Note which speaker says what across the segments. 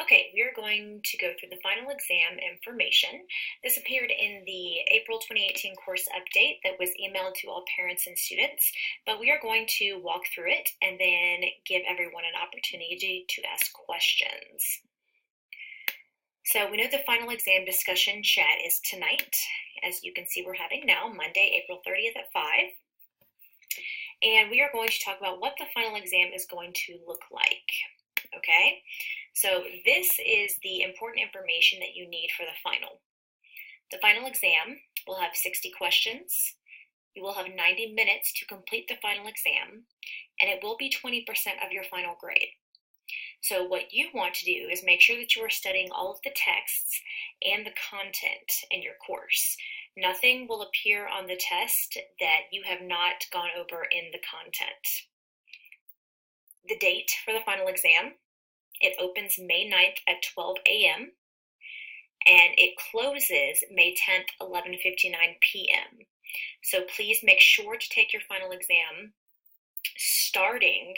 Speaker 1: Okay, we are going to go through the final exam information. This appeared in the April 2018 course update that was emailed to all parents and students, but we are going to walk through it and then give everyone an opportunity to ask questions. So we know the final exam discussion chat is tonight. As you can see, we're having now, Monday, April 30th at 5. And we are going to talk about what the final exam is going to look like. Okay, so this is the important information that you need for the final. The final exam will have 60 questions. You will have 90 minutes to complete the final exam, and it will be 20% of your final grade. So what you want to do is make sure that you are studying all of the texts and the content in your course. Nothing will appear on the test that you have not gone over in the content. The date for the final exam, it opens May 9th at 12 a.m. and it closes May 10th, 11:59 p.m. So please make sure to take your final exam starting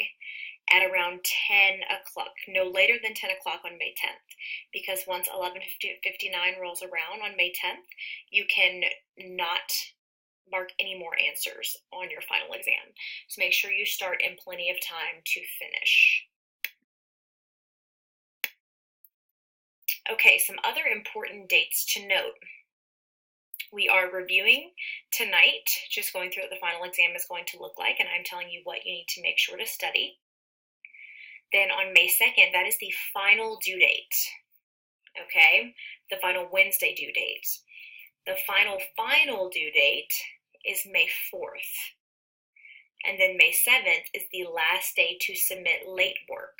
Speaker 1: at around 10 o'clock, no later than 10 o'clock on May 10th, because once 11:59 rolls around on May 10th, you can not mark any more answers on your final exam. So make sure you start in plenty of time to finish. Okay, some other important dates to note. We are reviewing tonight, just going through what the final exam is going to look like, and I'm telling you what you need to make sure to study. Then on May 2nd, that is the final due date, okay? The final Wednesday due date. The final due date is May 4th. And then May 7th is the last day to submit late work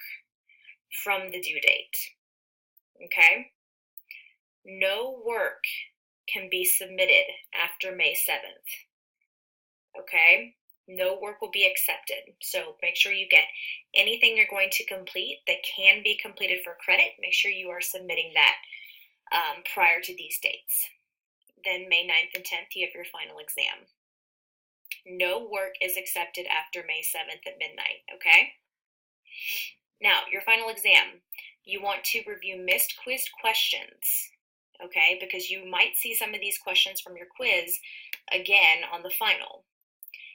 Speaker 1: from the due date, okay? No work can be submitted after May 7th, okay? No work will be accepted. So make sure you get anything you're going to complete that can be completed for credit. Make sure you are submitting that prior to these dates. Then May 9th and 10th, you have your final exam. No work is accepted after May 7th at midnight, okay? Now, your final exam, you want to review missed quiz questions, okay? Because you might see some of these questions from your quiz again on the final.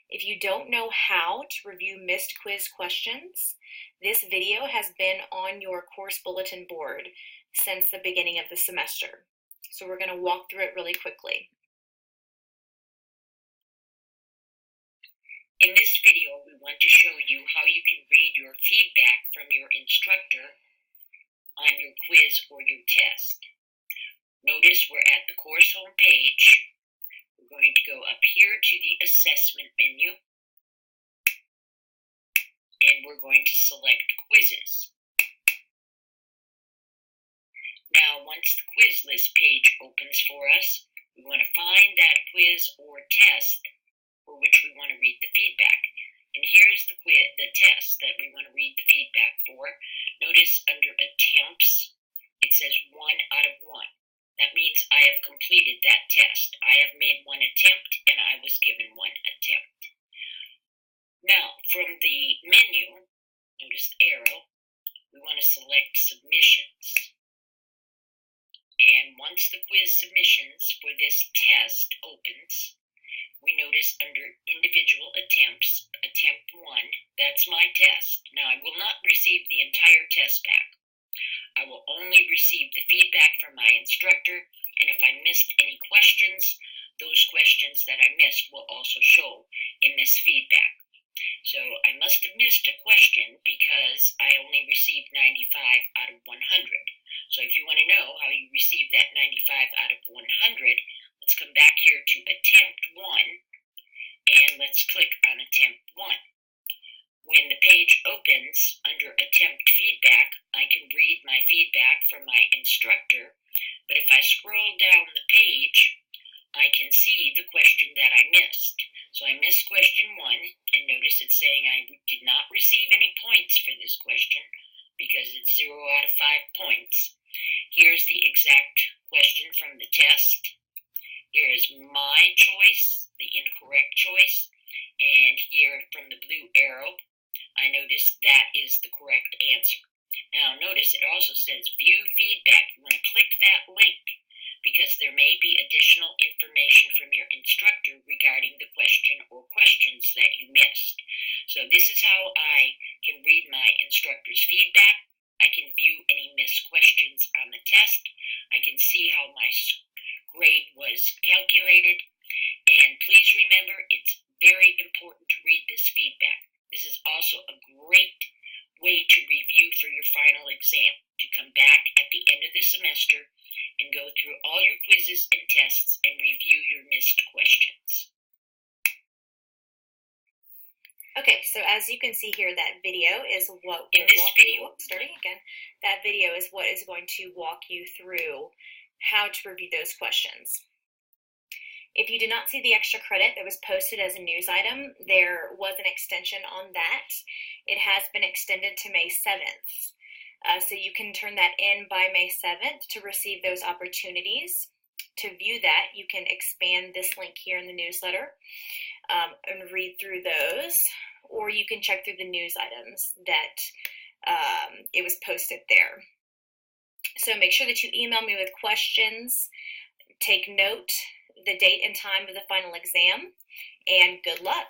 Speaker 1: If you don't know how to review missed quiz questions, this video has been on your course bulletin board since the beginning of the semester. So we're going to walk through it really quickly.
Speaker 2: In this video, we want to show you how you can read your feedback from your instructor on your quiz or your test. Notice we're at the course home page. We're going to go up here to the assessment menu, and we're going to select quizzes. Now, once the quiz list page opens for us, we want to find that quiz or test for which we want to read the feedback. And here's the test that we want to read the feedback for. Notice under attempts, it says 1 out of 1. That means I have completed that test. I have made one attempt and I was given one attempt. Now, from the menu, notice the arrow, we want to select submissions. And once the quiz submissions for this test opens, we notice under individual attempts, attempt 1, that's my test. Now, I will not receive the entire test back. I will only receive the feedback from my instructor, and if I missed any questions, those questions that I missed will also show in this feedback. So I must have missed a question because I only received 95 out of 100. So if you want to know how you receive that 95 out of 100, let's come back here to attempt 1, and let's click on attempt 1. When the page opens under attempt feedback, I can read my feedback from my instructor, but if I scroll down the page, I can see the question that I missed. So I missed question 1, and notice it's saying I did not receive any points for this question because it's 0 out of 5 points. Here's the exact question from the test. Here is my choice, the incorrect choice, and here from the blue arrow, I notice that is the correct answer. Now notice it also says view feedback. You want to click that link because there may be additional information from your instructor regarding the question or questions that you missed. So this is how I can read my instructor's feedback. I can view any missed questions on the test. I can see how my grade was calculated. And please remember, it's very important to read this feedback. This is also a great way to review for your final exam, to come back at the end of the semester and go through all your quizzes and tests and review your missed questions.
Speaker 1: Okay, so as you can see here, that video is what
Speaker 2: In this video,
Speaker 1: starting again, that video is what is going to walk you through how to review those questions. If you did not see the extra credit that was posted as a news item, there was an extension on that. It has been extended to May 7th. So you can turn that in by May 7th to receive those opportunities. To view that, you can expand this link here in the newsletter and read through those, or you can check through the news items that it was posted there. So make sure that you email me with questions, take note the date and time of the final exam, and good luck.